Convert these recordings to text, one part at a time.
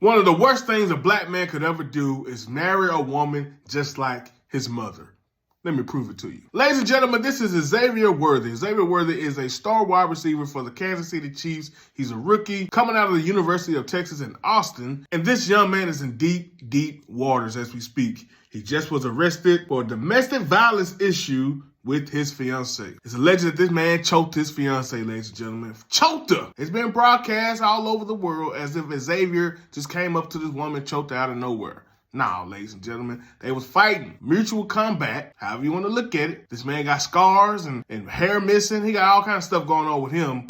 One of the worst things a black man could ever do is marry a woman just like his mother. Let me prove it to you. Ladies and gentlemen, this is Xavier Worthy. Xavier Worthy is a star wide receiver for the Kansas City Chiefs. He's a rookie coming out of the University of Texas in Austin. And this young man is in deep, deep waters as we speak. He just was arrested for a domestic violence issue with his fiancée. It's alleged that this man choked his fiancée, ladies and gentlemen. Choked her. It's been broadcast all over the world as if Xavier just came up to this woman, choked her out of nowhere. Nah, ladies and gentlemen, they was fighting. Mutual combat, however you want to look at it. This man got scars and hair missing. He got all kinds of stuff going on with him.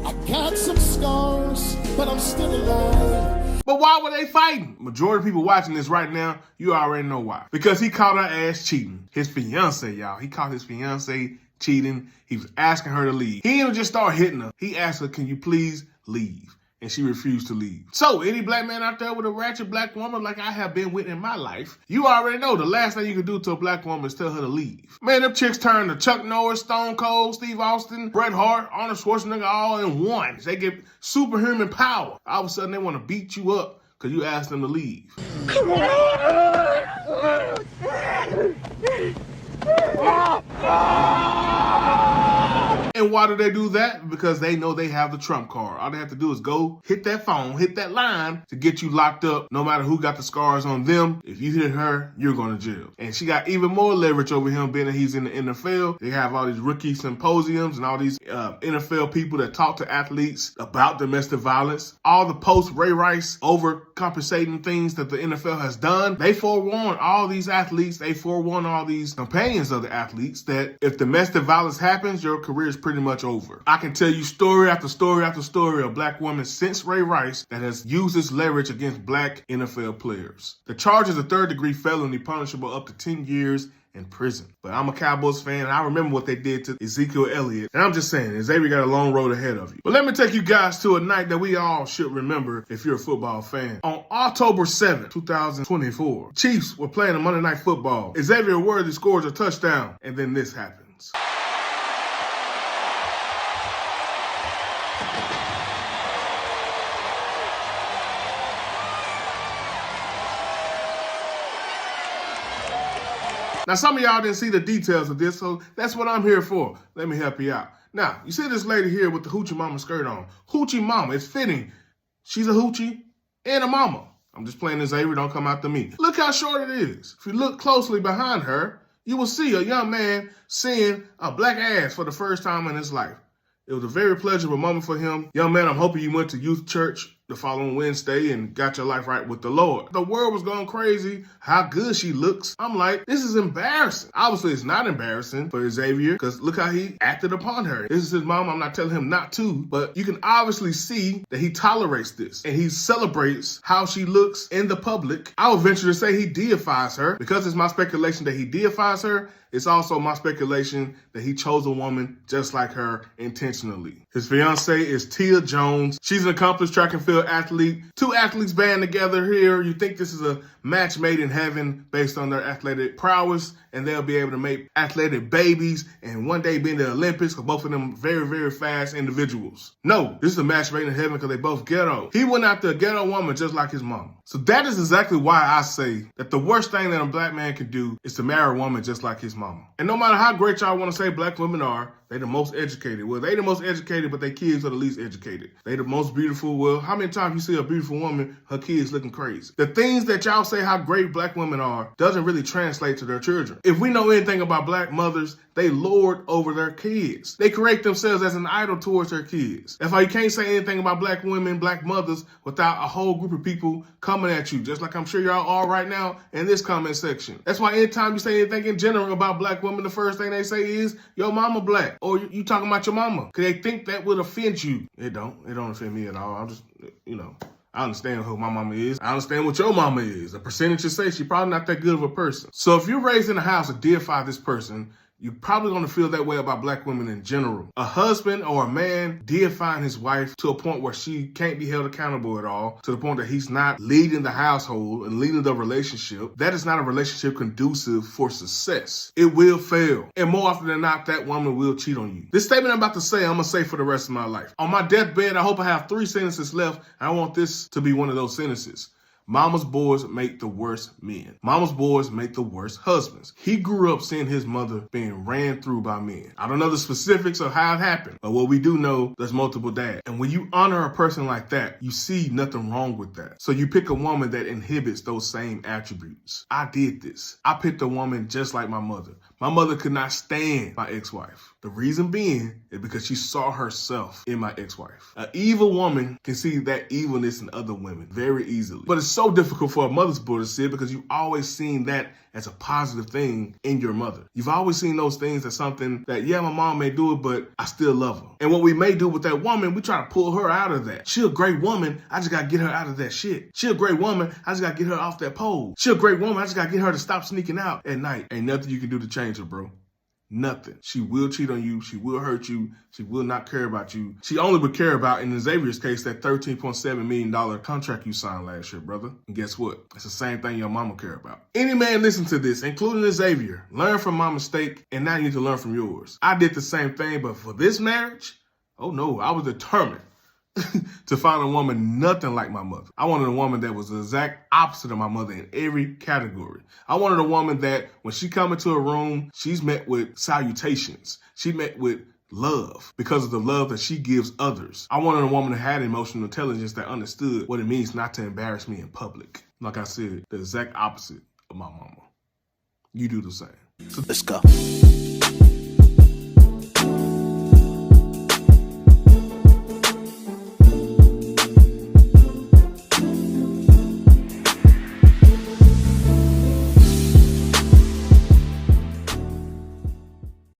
I got some scars, but I'm still alive. But why were they fighting? Majority of people watching this right now, you already know why. Because he caught her ass cheating. His fiancée, y'all. He caught his fiancée cheating. He was asking her to leave. He didn't just start hitting her. He asked her, can you please leave? And she refused to leave. So any black man out there with a ratchet black woman like I have been with in my life, you already know the last thing you can do to a black woman is tell her to leave. Man, them chicks turn to Chuck Norris, Stone Cold, Steve Austin, Bret Hart, Arnold Schwarzenegger all in one. They get superhuman power. All of a sudden they want to beat you up because you asked them to leave. Come And why do they do that? Because they know they have the trump card. All they have to do is go hit that phone, hit that line to get you locked up. No matter who got the scars on them, if you hit her, you're going to jail. And she got even more leverage over him being that he's in the NFL. They have all these rookie symposiums and all these NFL people that talk to athletes about domestic violence. All the post-Ray Rice overcompensating things that the NFL has done. They forewarn all these athletes. They forewarn all these companions of the athletes that if domestic violence happens, your career is pretty much over. I can tell you story after story after story of black women since Ray Rice that has used this leverage against black NFL players. The charge is a third-degree felony punishable up to 10 years in prison. But I'm a Cowboys fan, and I remember what they did to Ezekiel Elliott. And I'm just saying, Xavier got a long road ahead of you. But let me take you guys to a night that we all should remember if you're a football fan. On October 7th, 2024, Chiefs were playing a Monday Night Football. Xavier Worthy scores a touchdown, and then this happens. Now, some of y'all didn't see the details of this, so that's what I'm here for. Let me help you out. Now, you see this lady here with the hoochie mama skirt on. Hoochie mama, it's fitting. She's a hoochie and a mama. I'm just playing this Xavier, don't come after me. Look how short it is. If you look closely behind her, you will see a young man seeing a black ass for the first time in his life. It was a very pleasurable moment for him. Young man, I'm hoping you went to youth church the following Wednesday and got your life right with the Lord. The world was going crazy, how good she looks. I'm like, this is embarrassing. Obviously, it's not embarrassing for Xavier because look how he acted upon her. This is his mom. I'm not telling him not to, but you can obviously see that he tolerates this and he celebrates how she looks in the public. I would venture to say he deifies her. Because it's my speculation that he deifies her, it's also my speculation that he chose a woman just like her intentionally. His fiancée is Tia Jones. She's an accomplished track and field athlete. Two athletes band together here. You think this is a match made in heaven based on their athletic prowess, and they'll be able to make athletic babies and one day be in the Olympics because both of them very, very fast individuals. No, this is a match made in heaven because they both ghetto. He went after a ghetto woman just like his mom. So that is exactly why I say that the worst thing that a black man can do is to marry a woman just like his mama. And no matter how great y'all want to say black women are, they the most educated. Well, they the most educated, but their kids are the least educated. They the most beautiful. Well, how many times you see a beautiful woman, her kids looking crazy? The things that y'all say how great black women are doesn't really translate to their children. If we know anything about black mothers, they lord over their kids. They create themselves as an idol towards their kids. That's why you can't say anything about black women, black mothers, without a whole group of people coming at you, just like I'm sure y'all are right now in this comment section. That's why anytime you say anything in general about black women, the first thing they say is, your mama black, or you talking about your mama, because they think that would offend you. It don't offend me at all. I'm just, I understand who my mama is. I understand what your mama is. The percentages say she's probably not that good of a person. So if you're raised in a house to deify this person, You're probably going to feel that way about black women in general. A husband or a man deifying his wife to a point where she can't be held accountable at all, to the point that he's not leading the household and leading the relationship. That is not a relationship conducive for success. It will fail. And more often than not, that woman will cheat on you. This statement I'm about to say, I'm going to say for the rest of my life. On my deathbed, I hope I have 3 sentences left. I want this to be one of those sentences. Mama's boys make the worst men. Mama's boys make the worst husbands. He grew up seeing his mother being ran through by men. I don't know the specifics of how it happened, but what we do know, there's multiple dads. And when you honor a person like that, you see nothing wrong with that. So you pick a woman that inhibits those same attributes. I did this. I picked a woman just like my mother. My mother could not stand my ex-wife. The reason being is because she saw herself in my ex-wife. An evil woman can see that evilness in other women very easily. But it's so difficult for a mother's boy to see it because you've always seen that as a positive thing in your mother. You've always seen those things as something that, yeah, my mom may do it, but I still love her. And what we may do with that woman, we try to pull her out of that. She a great woman. I just got to get her out of that shit. She a great woman. I just got to get her off that pole. She a great woman. I just got to get her to stop sneaking out at night. Ain't nothing you can do to change her, bro. Nothing. She will cheat on you. She will hurt you. She will not care about you. She only would care about, in Xavier's case, that $13.7 million contract you signed last year, brother. And guess what? It's the same thing your mama care about. Any man listen to this, including Xavier, learn from my mistake, and now you need to learn from yours. I did the same thing, but for this marriage, oh no, I was determined to find a woman nothing like my mother. I wanted a woman that was the exact opposite of my mother in every category. I wanted a woman that when she come into a room, she's met with salutations. She met with love because of the love that she gives others. I wanted a woman that had emotional intelligence that understood what it means not to embarrass me in public. Like I said, the exact opposite of my mama. You do the same. Let's go.